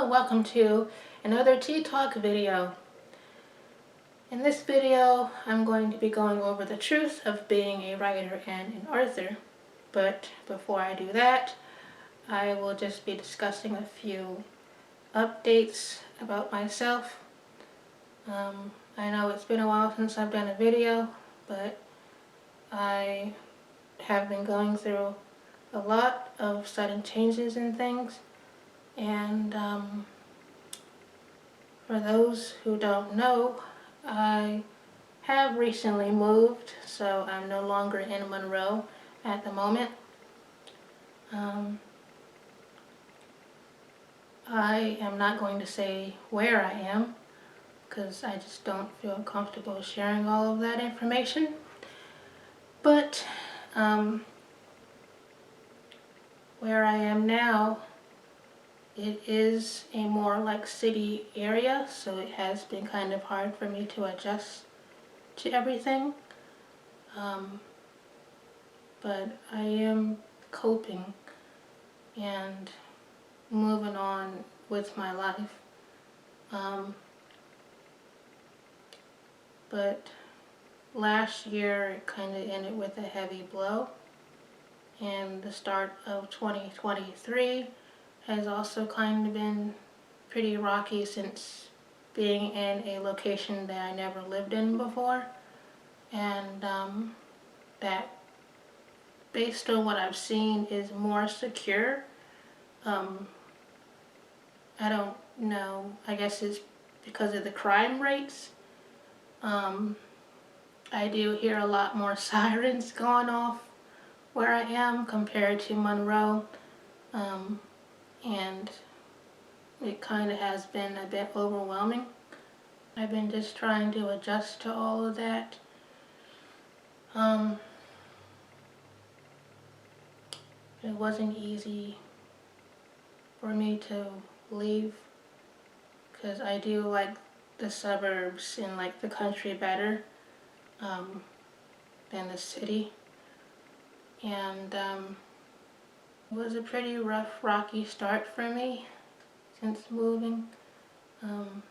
welcome to another Tea Talk video. In this video, I'm going to be going over the truth of being a writer and an author. But before I do that, I will just be discussing a few updates about myself. I know it's been a while since I've done a video, but I have been going through a lot of sudden changes in things. And for those who don't know, I have recently moved, so I'm no longer in Monroe at the moment. I am not going to say where I am because I just don't feel comfortable sharing all of that information. But where I am now, it is a more like city area, so it has been kind of hard for me to adjust to everything. But I am coping and moving on with my life. But last year it kind of ended with a heavy blow, and the start of 2023 has also kind of been pretty rocky since being in a location that I never lived in before, and that, based on what I've seen, is more secure. I don't know, I guess it's because of the crime rates. I do hear a lot more sirens going off where I am compared to Monroe, and it kind of has been a bit overwhelming. I've been just trying to adjust to all of that. It wasn't easy for me to leave because I do like the suburbs and like the country better than the city. And it was a pretty rough, rocky start for me since moving. I'm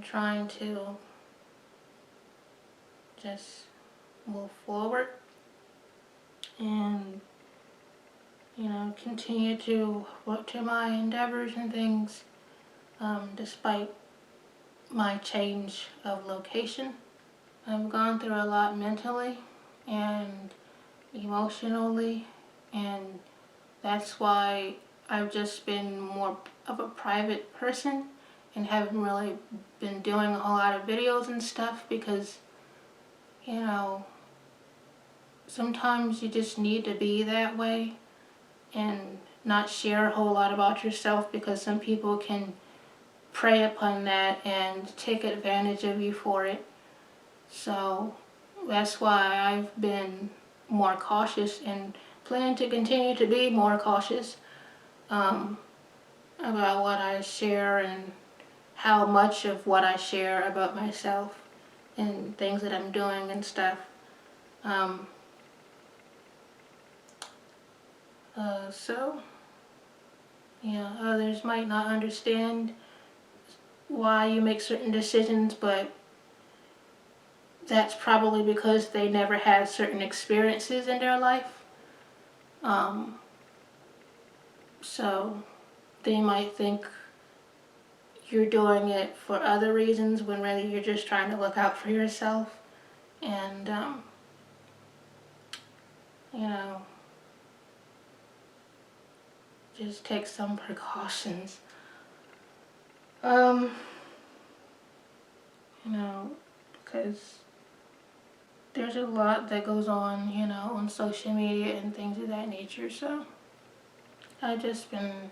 trying to just move forward and, you know, continue to work to my endeavors and things despite my change of location. I've gone through a lot mentally and emotionally, and that's why I've just been more of a private person and haven't really been doing a whole lot of videos and stuff because, you know, sometimes you just need to be that way and not share a whole lot about yourself because some people can prey upon that and take advantage of you for it. So that's why I've been more cautious and plan to continue to be more cautious about what I share and how much of what I share about myself and things that I'm doing and stuff. So, yeah, others might not understand why you make certain decisions, but that's probably because they never had certain experiences in their life. So they might think you're doing it for other reasons when really you're just trying to look out for yourself. And, you know, just take some precautions. You know, because there's a lot that goes on, you know, on social media and things of that nature. So I've just been,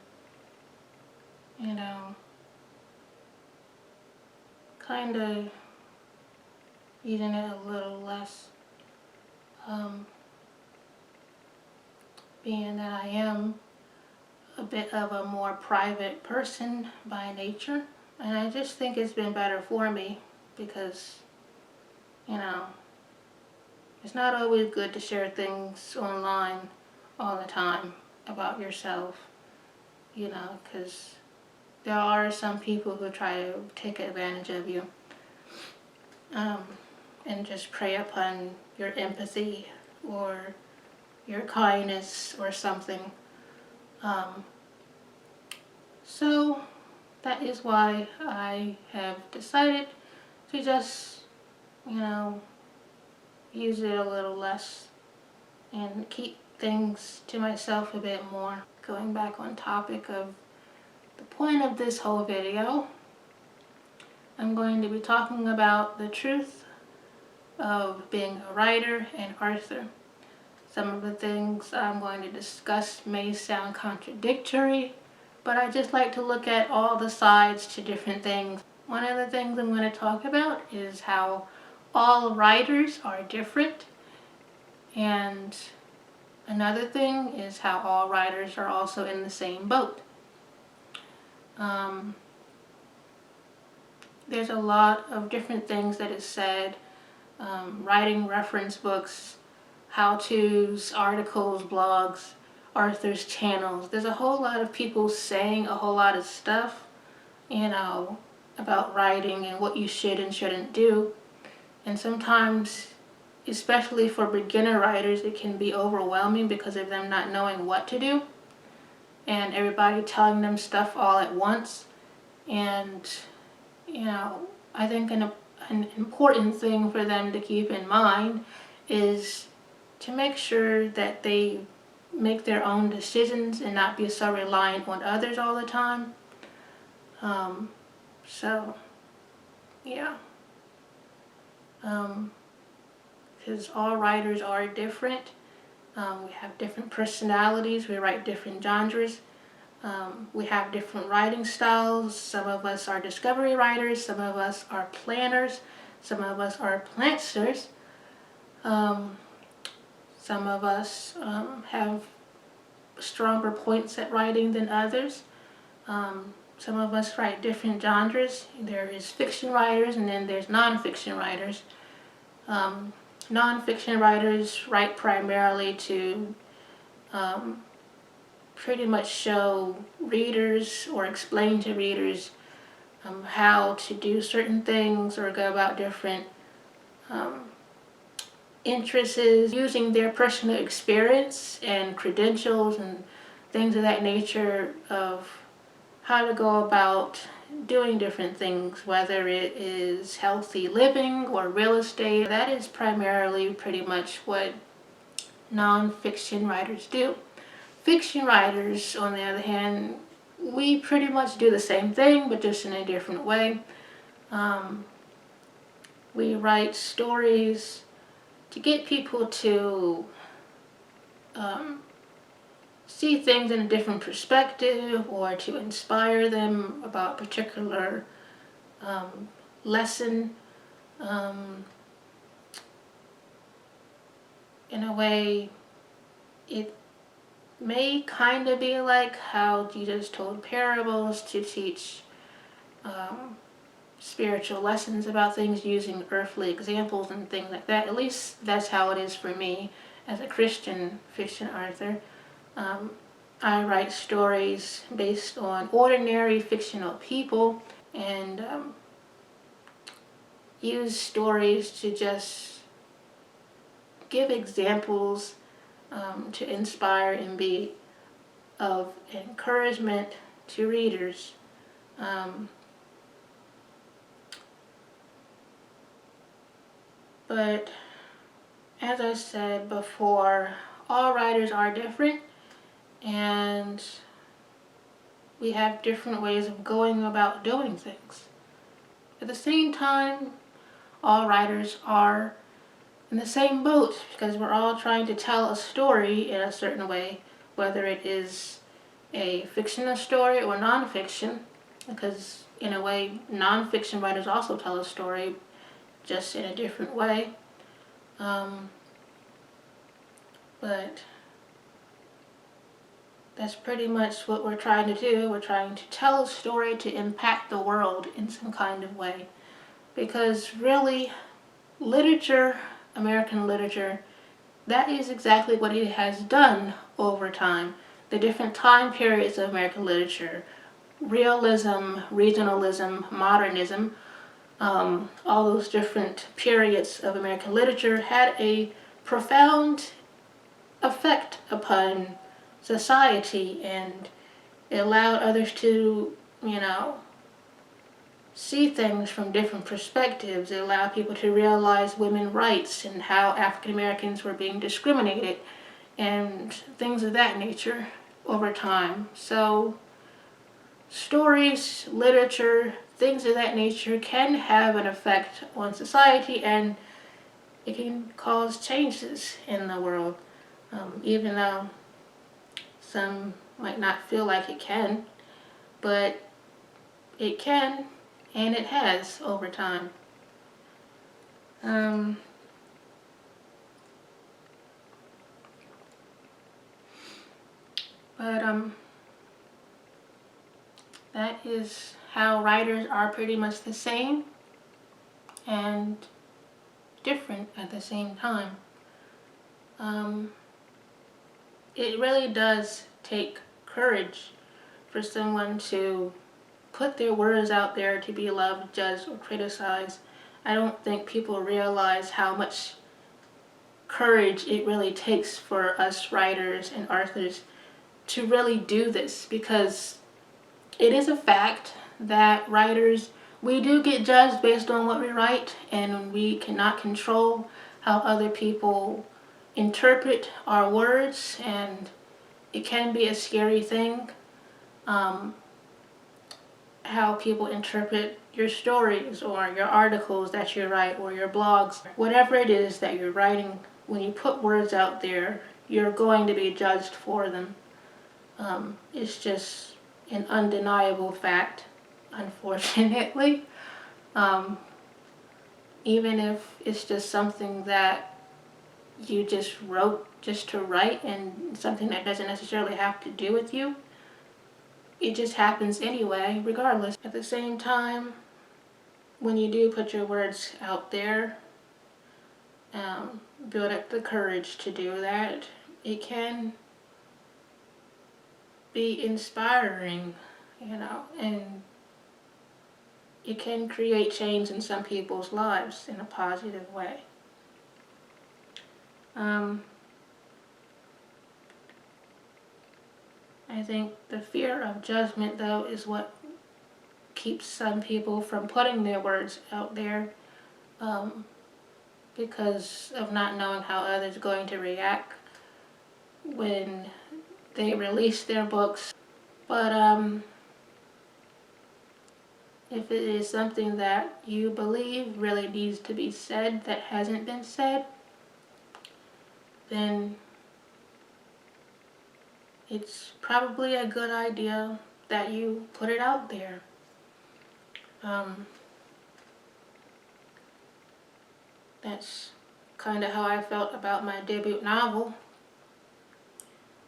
you know, kind of using it a little less, being that I am a bit of a more private person by nature, and I just think it's been better for me because, you know, it's not always good to share things online all the time about yourself. because there are some people who try to take advantage of you, and just prey upon your empathy or your kindness or something. So that is why I have decided to just, use it a little less and keep things to myself a bit more. Going back on topic of the point of this whole video, I'm going to be talking about the truth of being a writer and author. Some of the things I'm going to discuss may sound contradictory, but I just like to look at all the sides to different things. One of the things I'm going to talk about is how all writers are different, and another thing is how all writers are also in the same boat. There's a lot of different things that is said, writing reference books, how-tos, articles, blogs, authors' channels. There's a whole lot of people saying a whole lot of stuff, about writing and what you should and shouldn't do. And sometimes, especially for beginner writers, it can be overwhelming because of them not knowing what to do and everybody telling them stuff all at once. And, I think an important thing for them to keep in mind is to make sure that they make their own decisions and not be so reliant on others all the time. So, yeah. Because all writers are different. We have different personalities. We write different genres. We have different writing styles. Some of us are discovery writers. Some of us are planners. Some of us are plantsters. Some of us have stronger points at writing than others. Some of us write different genres. There is fiction writers and then there's non-fiction writers. Non-fiction writers write primarily to pretty much show readers or explain to readers how to do certain things or go about different interests using their personal experience and credentials and things of that nature of how to go about doing different things, whether it is healthy living or real estate. That is primarily pretty much what non-fiction writers do. Fiction writers, on the other hand, we pretty much do the same thing, but just in a different way. We write stories to get people to see things in a different perspective, or to inspire them about a particular lesson. In a way, it may kind of be like how Jesus told parables to teach spiritual lessons about things using earthly examples and things like that. At least that's how it is for me as a Christian fiction author. I write stories based on ordinary fictional people and use stories to just give examples to inspire and be of encouragement to readers. But as I said before, all writers are different, and we have different ways of going about doing things. At the same time, all writers are in the same boat because we're all trying to tell a story in a certain way, whether it is a fictional story or nonfiction, because in a way nonfiction writers also tell a story just in a different way. But that's pretty much what we're trying to do. We're trying to tell a story to impact the world in some kind of way. Because really, literature, American literature, that is exactly what it has done over time. the different time periods of American literature, realism, regionalism, modernism, all those different periods of American literature had a profound effect upon society, and it allowed others to, see things from different perspectives. It allowed people to realize women's rights and how African Americans were being discriminated and things of that nature over time. So stories, literature, things of that nature can have an effect on society, and it can cause changes in the world, even though some might not feel like it can, but it can, and it has over time. But that is how writers are pretty much the same and different at the same time. It really does take courage for someone to put their words out there to be loved, judged, or criticized. I don't think people realize how much courage it really takes for us writers and authors to really do this, because it is a fact that writers, we do get judged based on what we write, and we cannot control how other people interpret our words, and it can be a scary thing, how people interpret your stories or your articles that you write or your blogs. Whatever it is that you're writing, when you put words out there, you're going to be judged for them. It's just an undeniable fact, unfortunately. Even if it's just something that you just wrote just to write and something that doesn't necessarily have to do with you, it just happens anyway, regardless. At the same time, when you do put your words out there, build up the courage to do that, it can be inspiring, and it can create change in some people's lives in a positive way. I think the fear of judgment, though, is what keeps some people from putting their words out there, because of not knowing how others are going to react when they release their books. But if it is something that you believe really needs to be said that hasn't been said, then it's probably a good idea that you put it out there. That's kind of how I felt about my debut novel.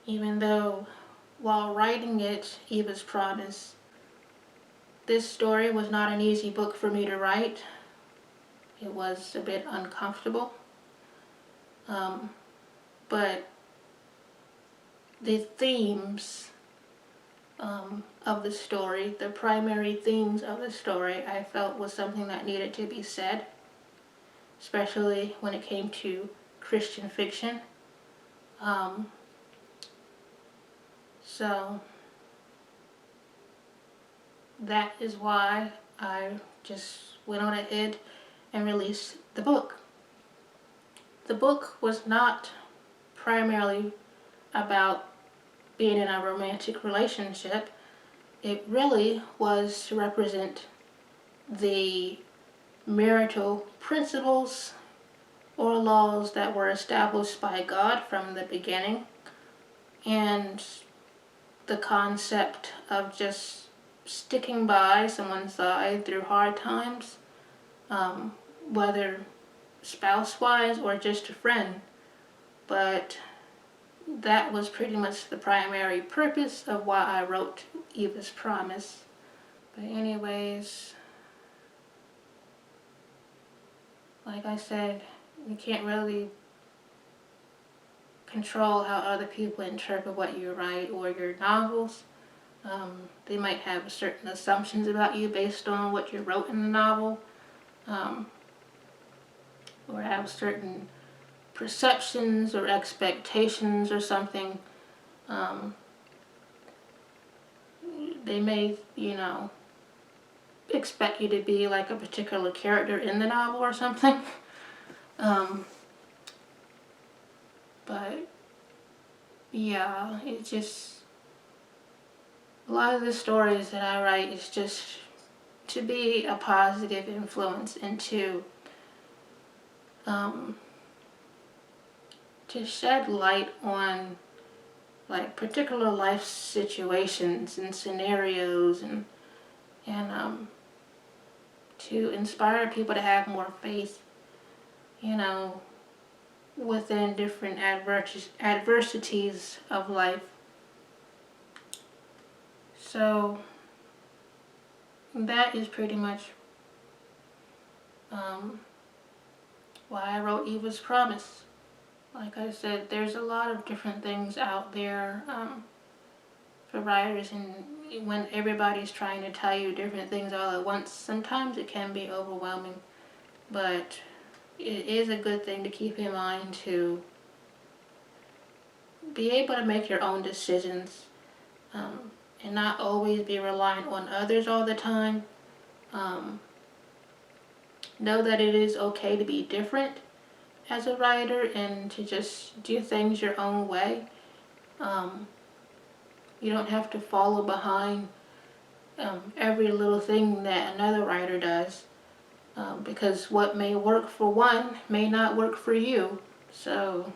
Even though while writing it, Eva's Promise, this story was not an easy book for me to write. It was a bit uncomfortable. But the themes of the story, the primary themes of the story, I felt was something that needed to be said, especially when it came to Christian fiction. So that is why I just went on ahead and released the book. The book was not primarily about being in a romantic relationship. It really was to represent the marital principles or laws that were established by God from the beginning, and the concept of just sticking by someone's side through hard times, whether spouse-wise or just a friend. But that was pretty much the primary purpose of why I wrote Eva's Promise. But anyways, like I said, you can't really control how other people interpret what you write or your novels. They might have certain assumptions about you based on what you wrote in the novel, or have certain perceptions or expectations or something. They may, expect you to be like a particular character in the novel or something. But yeah, it's just, a lot of the stories that I write is just to be a positive influence and to shed light on like particular life situations and scenarios, and to inspire people to have more faith, within different adversities of life. So that is pretty much why I wrote Eva's Promise. Like I said, there's a lot of different things out there for writers, and when everybody's trying to tell you different things all at once, sometimes it can be overwhelming. But it is a good thing to keep in mind to be able to make your own decisions, and not always be reliant on others all the time. Know that it is okay to be different as a writer and to just do things your own way. You don't have to follow behind every little thing that another writer does, because what may work for one may not work for you. So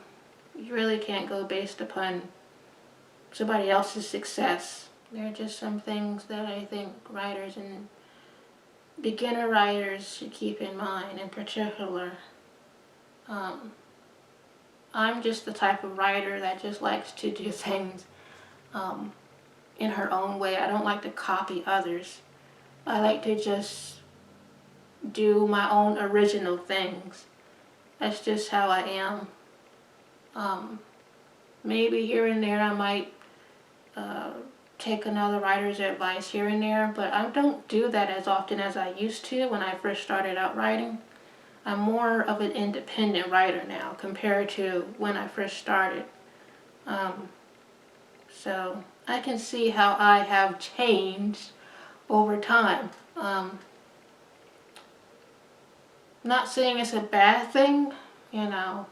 you really can't go based upon somebody else's success. There are just some things that I think writers and beginner writers should keep in mind. In particular, I'm just the type of writer that just likes to do things in her own way. I don't like to copy others. I like to just do my own original things. That's just how I am. Maybe here and there I might take another writer's advice here and there, but I don't do that as often as I used to when I first started out writing. I'm more of an independent writer now compared to when I first started. So I can see how I have changed over time. Not saying it's a bad thing,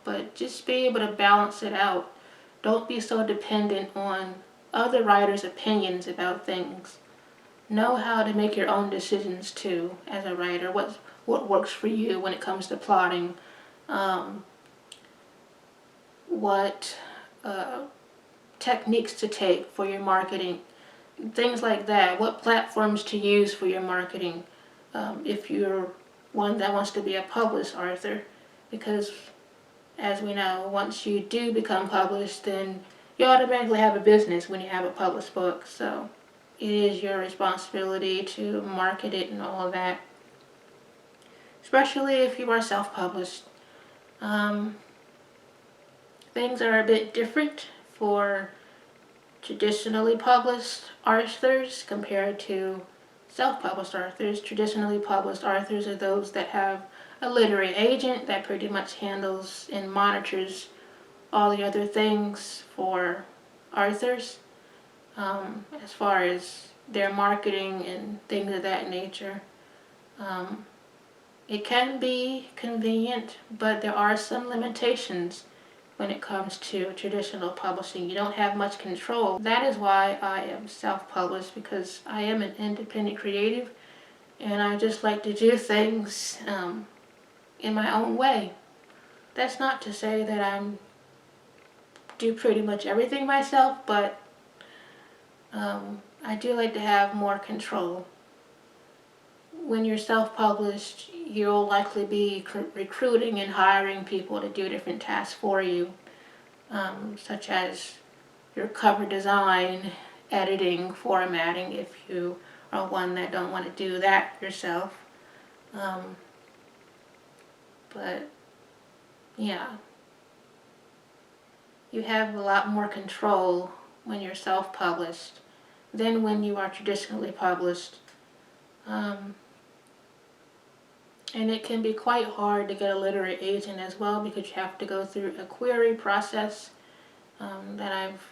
but just be able to balance it out. Don't be so dependent on other writers' opinions about things. Know how to make your own decisions too as a writer. What works for you when it comes to plotting. What techniques to take for your marketing. Things like that. What platforms to use for your marketing. If you're one that wants to be a published author. Because as we know, once you do become published, then you automatically have a business when you have a published book. So it is your responsibility to market it and all of that. Especially if you are self-published. Things are a bit different for traditionally published authors compared to self-published authors. Traditionally published authors are those that have a literary agent that pretty much handles and monitors all the other things for authors, as far as their marketing and things of that nature. It can be convenient, but there are some limitations when it comes to traditional publishing. You don't have much control. That is why I am self-published, because I am an independent creative and I just like to do things in my own way. That's not to say that I do pretty much everything myself, but I do like to have more control. When you're self-published, you'll likely be recruiting and hiring people to do different tasks for you, such as your cover design, editing, formatting, if you are one that don't want to do that yourself. But yeah, you have a lot more control when you're self-published than when you are traditionally published. And it can be quite hard to get a literary agent as well, because you have to go through a query process that I've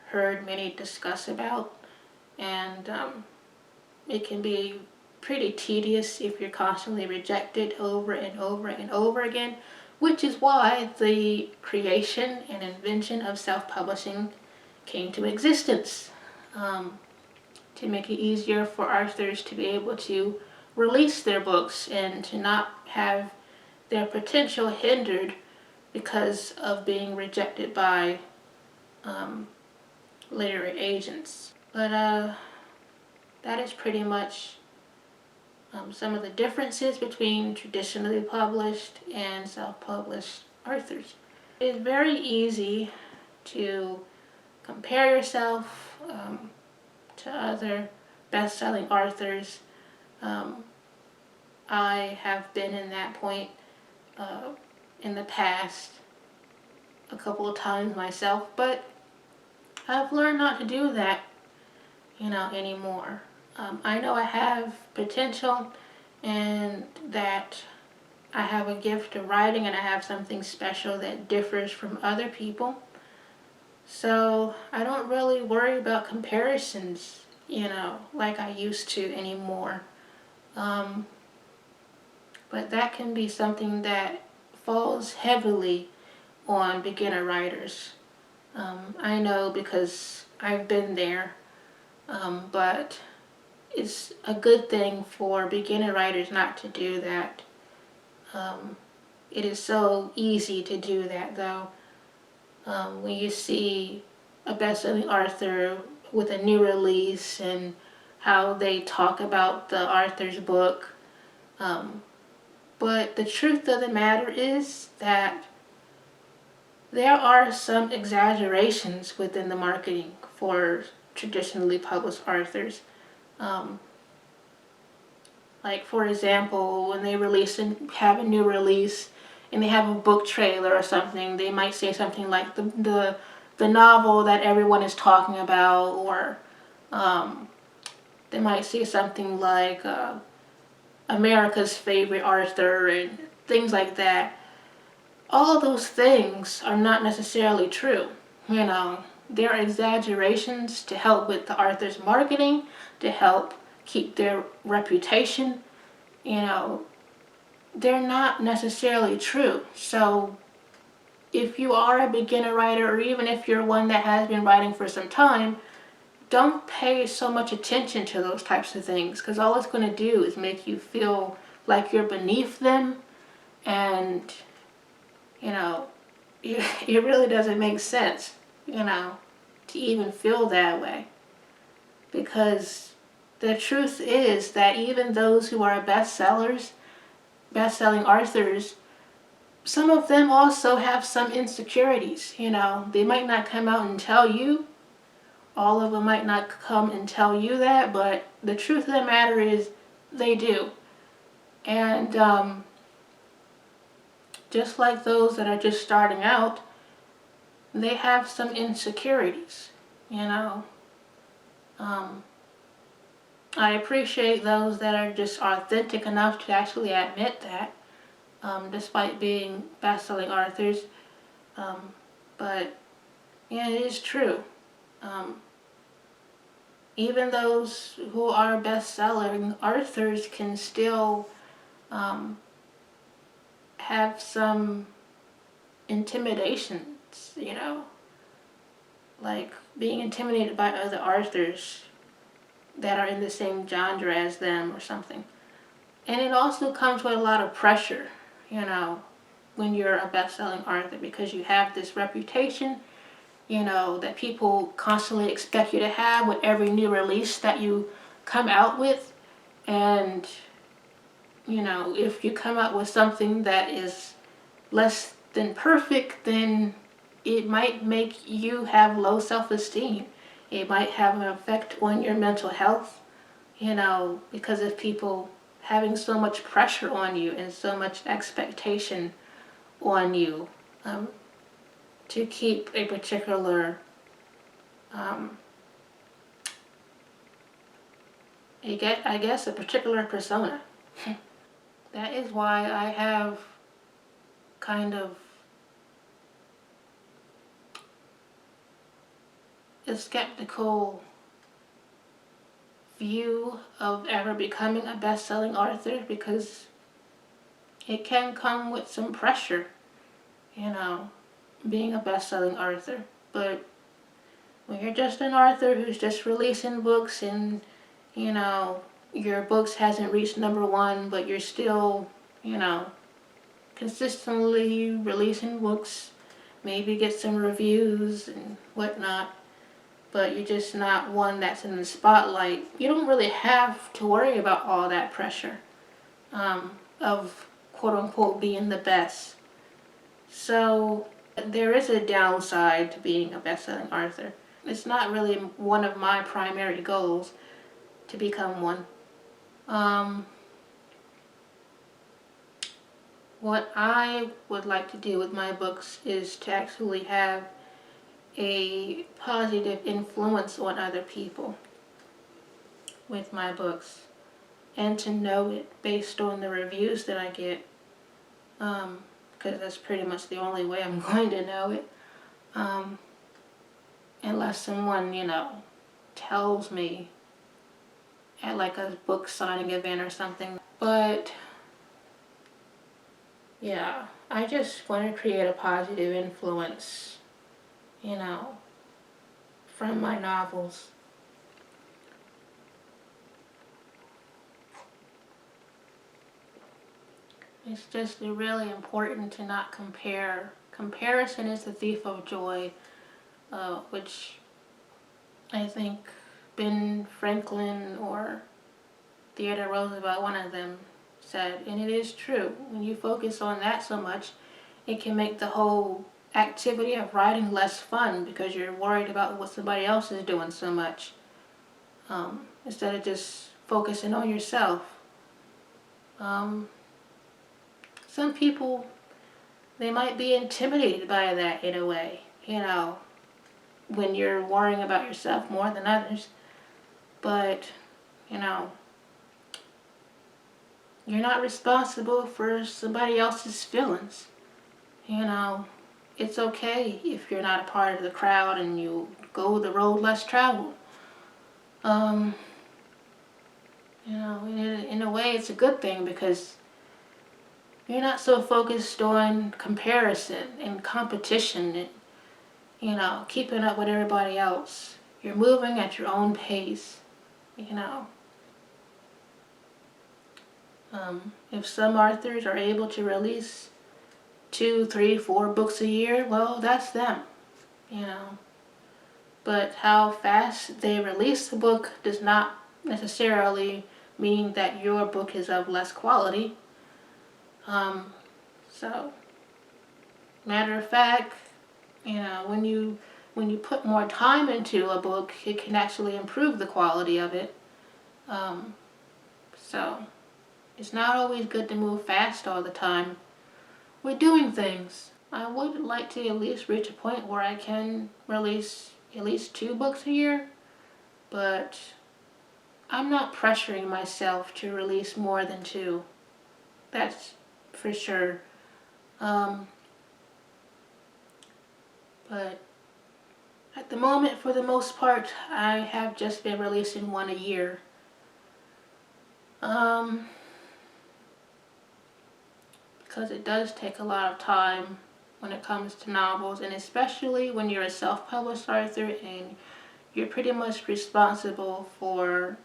heard many discuss about. And it can be pretty tedious if you're constantly rejected over and over and over again, which is why the creation and invention of self-publishing came to existence, to make it easier for authors to be able to release their books and to not have their potential hindered because of being rejected by literary agents. But that is pretty much some of the differences between traditionally published and self-published authors. It's very easy to compare yourself to other best-selling authors. I have been in that point in the past a couple of times myself, but I've learned not to do that, anymore. I know I have potential and that I have a gift of writing and I have something special that differs from other people. So I don't really worry about comparisons, like I used to anymore. But that can be something that falls heavily on beginner writers. I know because I've been there, but it's a good thing for beginner writers not to do that. It is so easy to do that, though. When you see a best-selling author with a new release and how they talk about the author's book. But the truth of the matter is that there are some exaggerations within the marketing for traditionally published authors. Like, for example, when they release and have a new release and they have a book trailer or something, they might say something like the novel that everyone is talking about, or they might say something like America's favorite author and things like that. All those things are not necessarily true. There are exaggerations to help with the author's marketing, to help keep their reputation. They're not necessarily true. So if you are a beginner writer, or even if you're one that has been writing for some time, don't pay so much attention to those types of things, because all it's going to do is make you feel like you're beneath them, and it really doesn't make sense, to even feel that way. Because the truth is that even those who are best-selling authors, some of them also have some insecurities. They might not come out and tell you. All of them might not come and tell you that, but the truth of the matter is they do. And just like those that are just starting out, they have some insecurities, I appreciate those that are just authentic enough to actually admit that, despite being best-selling authors. But yeah, it is true. Even those who are best-selling authors can still have some intimidations, like being intimidated by other authors that are in the same genre as them or something. And it also comes with a lot of pressure, when you're a best-selling author, because you have this reputation, that people constantly expect you to have with every new release that you come out with. And, if you come out with something that is less than perfect, then it might make you have low self-esteem. It might have an effect on your mental health, because of people having so much pressure on you and so much expectation on you to keep a particular I guess a particular persona. That is why I have kind of a skeptical view of ever becoming a best-selling author, because it can come with some pressure, being a best-selling author. But when you're just an author who's just releasing books and, your books hasn't reached #1, but you're still, consistently releasing books, maybe get some reviews and whatnot, but you're just not one that's in the spotlight, you don't really have to worry about all that pressure of quote-unquote being the best. So there is a downside to being a best-selling author. It's not really one of my primary goals to become one. What I would like to do with my books is to actually have a positive influence on other people with my books, and to know it based on the reviews that I get, because that's pretty much the only way I'm going to know it, unless someone, tells me at like a book signing event or something. But yeah, I just want to create a positive influence, from my novels. It's just really important to not compare. Comparison is the thief of joy, which I think Ben Franklin or Theodore Roosevelt, one of them, said, and it is true. When you focus on that so much, it can make the whole activity of writing less fun, because you're worried about what somebody else is doing so much, instead of just focusing on yourself. Some people, they might be intimidated by that in a way, when you're worrying about yourself more than others. But, you're not responsible for somebody else's feelings. It's okay if you're not a part of the crowd and you go the road less traveled. In a way, it's a good thing, because you're not so focused on comparison and competition and, keeping up with everybody else. You're moving at your own pace, If some authors are able to release 2, 3, 4 books a year, well, that's them, But how fast they release the book does not necessarily mean that your book is of less quality. So, matter of fact, when you put more time into a book, it can actually improve the quality of it. So, it's not always good to move fast all the time. We're doing things. I would like to at least reach a point where I can release at least 2 books a year, but I'm not pressuring myself to release more than 2. That's for sure. But at the moment, for the most part, I have just been releasing 1 a year. Because it does take a lot of time when it comes to novels, and especially when you're a self-published author and you're pretty much responsible for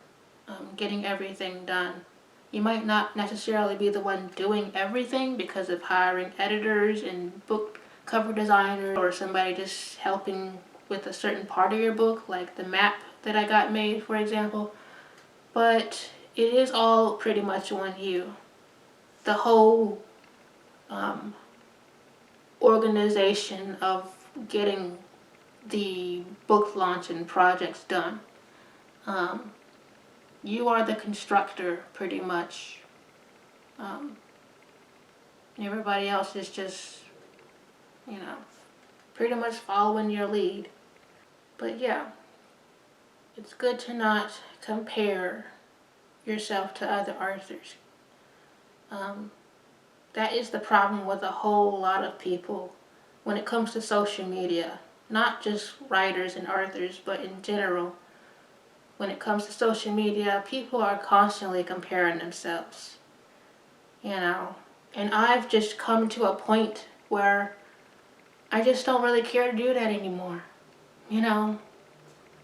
getting everything done. You might not necessarily be the one doing everything because of hiring editors and book cover designers, or somebody just helping with a certain part of your book, like the map that I got made, for example. But it is all pretty much on you. The whole organization of getting the book launch and projects done. You are the constructor, pretty much. Everybody else is just, pretty much following your lead. But yeah, it's good to not compare yourself to other authors. That is the problem with a whole lot of people when it comes to social media. Not just writers and authors, but in general. When it comes to social media, people are constantly comparing themselves. And I've just come to a point where I just don't really care to do that anymore.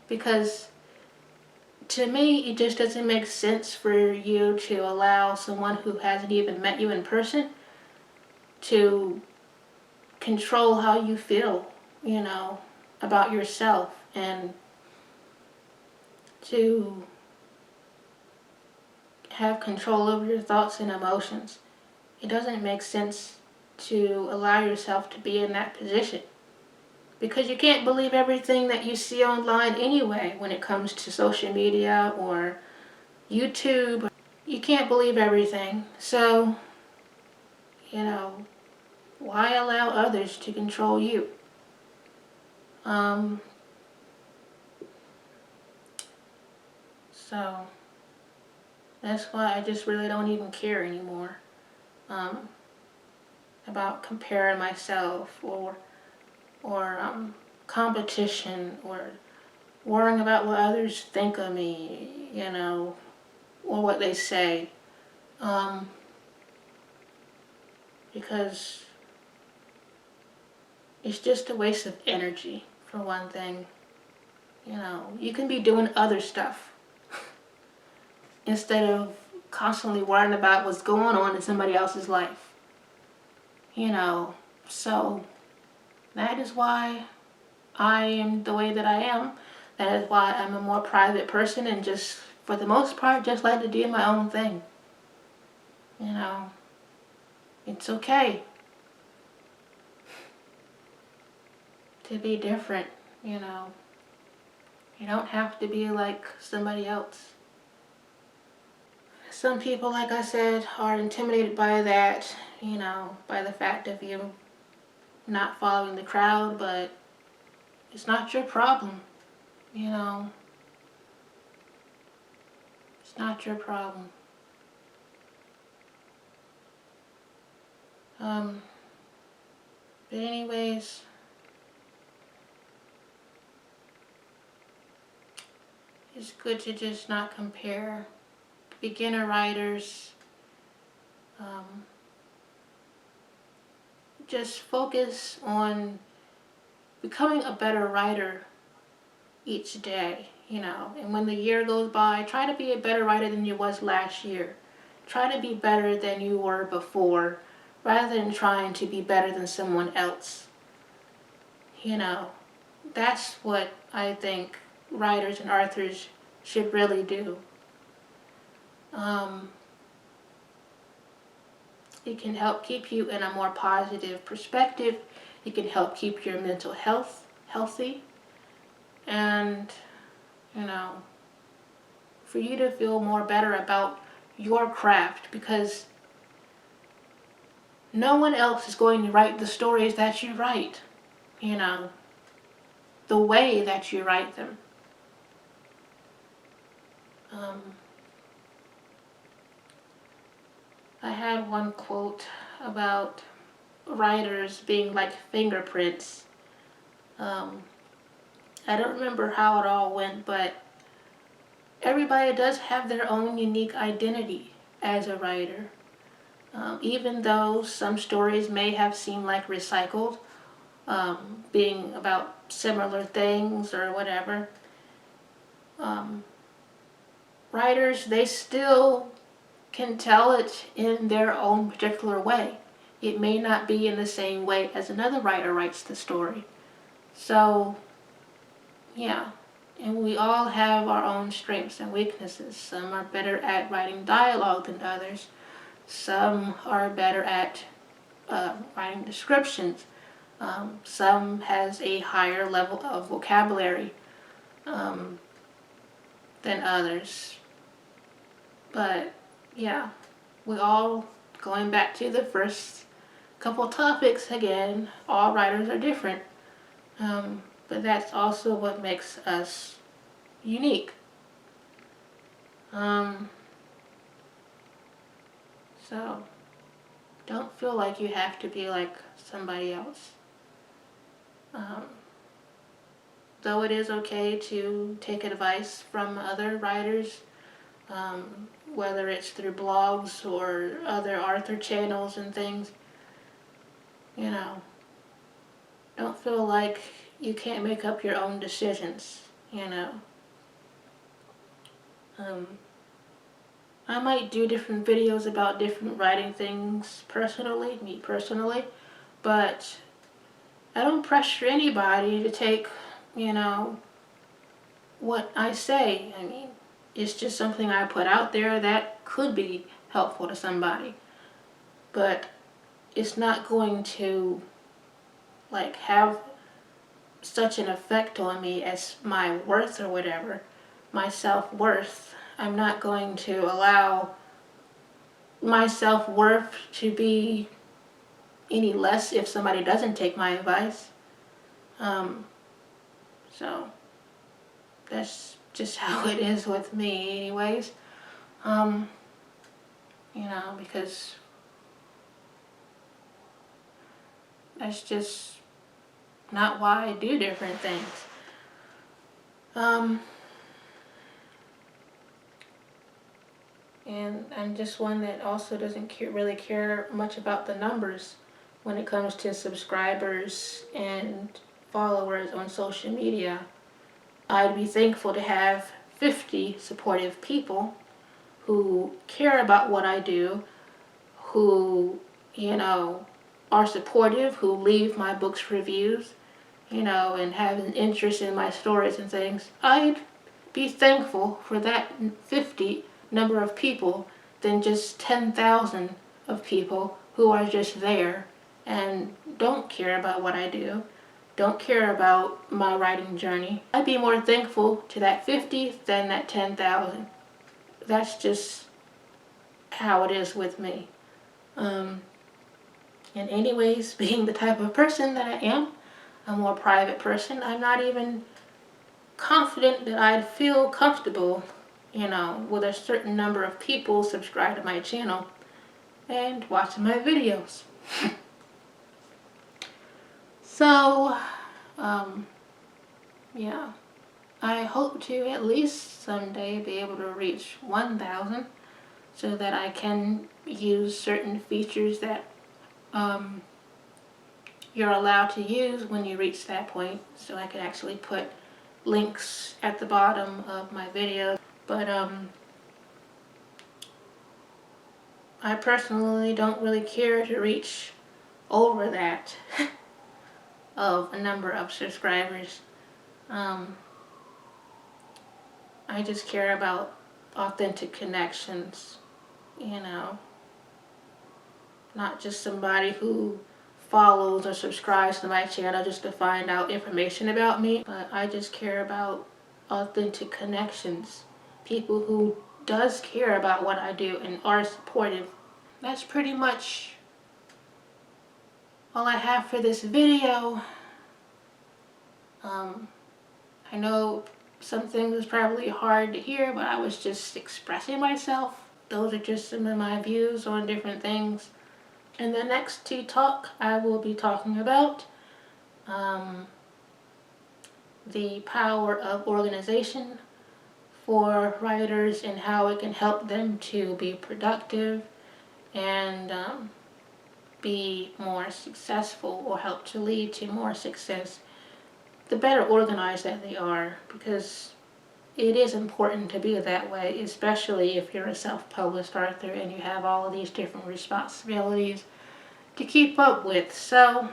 Because to me, it just doesn't make sense for you to allow someone who hasn't even met you in person to control how you feel, about yourself, and to have control over your thoughts and emotions. It doesn't make sense to allow yourself to be in that position, because you can't believe everything that you see online anyway when it comes to social media or YouTube. You can't believe everything. So, why allow others to control you? So that's why I just really don't even care anymore about comparing myself or competition, or worrying about what others think of me, or what they say. Because it's just a waste of energy, for one thing. You can be doing other stuff instead of constantly worrying about what's going on in somebody else's life. So that is why I am the way that I am. That is why I'm a more private person, and just, for the most part, just like to do my own thing. It's okay to be different, You don't have to be like somebody else. Some people, like I said, are intimidated by that, by the fact of you not following the crowd, but it's not your problem, It's not your problem. But anyways, it's good to just not compare. Beginner writers, just focus on becoming a better writer each day, and when the year goes by, try to be a better writer than you was last year. Try to be better than you were before, rather than trying to be better than someone else. That's what I think writers and authors should really do. It can help keep you in a more positive perspective. It can help keep your mental health healthy. And, for you to feel more better about your craft, because no one else is going to write the stories that you write, the way that you write them. I had one quote about writers being like fingerprints. I don't remember how it all went, but everybody does have their own unique identity as a writer. Even though some stories may have seemed like recycled, being about similar things or whatever, writers, they still can tell it in their own particular way. It may not be in the same way as another writer writes the story. So, yeah. And we all have our own strengths and weaknesses. Some are better at writing dialogue than others. Some are better at writing descriptions. Some has a higher level of vocabulary than others. But yeah, we all, going back to the first couple topics again, all writers are different. But that's also what makes us unique. So don't feel like you have to be like somebody else. Though it is okay to take advice from other writers, whether it's through blogs or other author channels and things, you know, don't feel like you can't make up your own decisions, you know. I might do different videos about different writing things personally, me personally, but I don't pressure anybody to take, you know, what I say. I mean, it's just something I put out there that could be helpful to somebody, but it's not going to like have such an effect on me as my worth or whatever, my self-worth. I'm not going to allow my self-worth to be any less if somebody doesn't take my advice. So that's just how it is with me anyways. You know, because that's just not why I do different things. And I'm just one that also doesn't really care much about the numbers when it comes to subscribers and followers on social media. I'd be thankful to have 50 supportive people who care about what I do, who, you know, are supportive, who leave my books reviews, you know, and have an interest in my stories and things. I'd be thankful for that 50 number of people than just 10,000 of people who are just there and don't care about what I do, don't care about my writing journey. I'd be more thankful to that 50 than that 10,000. That's just how it is with me. And anyways, being the type of person that I am, a more private person, I'm not even confident that I'd feel comfortable, you know, with a certain number of people subscribed to my channel and watching my videos. So, yeah, I hope to at least someday be able to reach 1,000 so that I can use certain features that you're allowed to use when you reach that point, so I can actually put links at the bottom of my video. But I personally don't really care to reach over that of a number of subscribers. I just care about authentic connections, you know, not just somebody who follows or subscribes to my channel just to find out information about me, but I just care about authentic connections, people who does care about what I do and are supportive. That's pretty much all I have for this video. I know some things was probably hard to hear, but I was just expressing myself. Those are just some of my views on different things. In the next Tea Talk, I will be talking about the power of organization for writers and how it can help them to be productive and be more successful, or help to lead to more success, the better organized that they are, because it is important to be that way, especially if you're a self-published author and you have all of these different responsibilities to keep up with. So,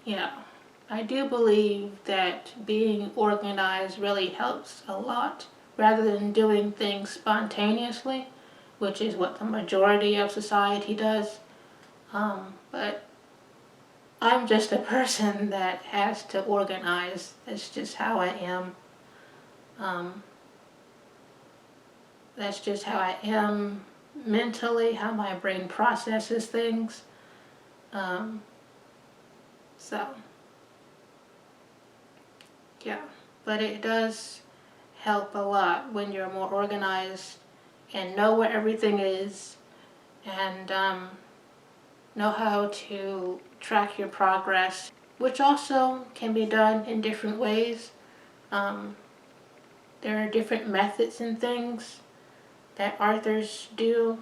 yeah, I do believe that being organized really helps a lot, rather than doing things spontaneously, which is what the majority of society does. But I'm just a person that has to organize. That's just how I am. That's just how I am mentally, how my brain processes things. So, yeah. But it does help a lot when you're more organized and know where everything is, and know how to track your progress, which also can be done in different ways. There are different methods and things that authors do,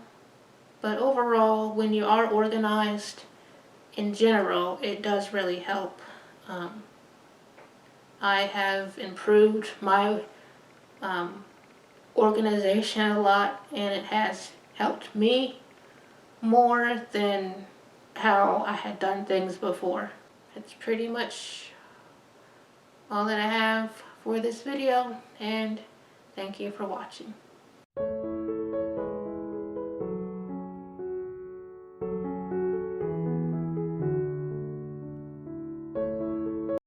but overall, when you are organized in general, it does really help. I have improved my organization a lot, and it has helped me more than how I had done things before. That's pretty much all that I have for this video, and thank you for watching.